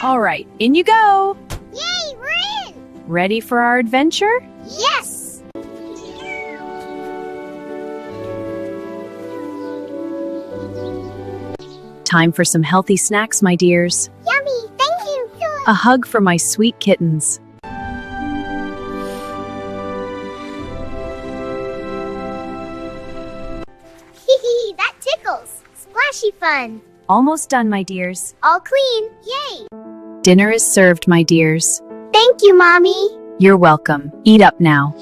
All right, in you go. Yay, we're in! Ready for our adventure? Yes! Time for some healthy snacks, my dears. Yummy, thank you. A hug for my sweet kittens. Hehe, that tickles. Splashy fun. Almost done, my dears. All clean. Yay! Dinner is served, my dears. Thank you, Mommy. You're welcome. Eat up now.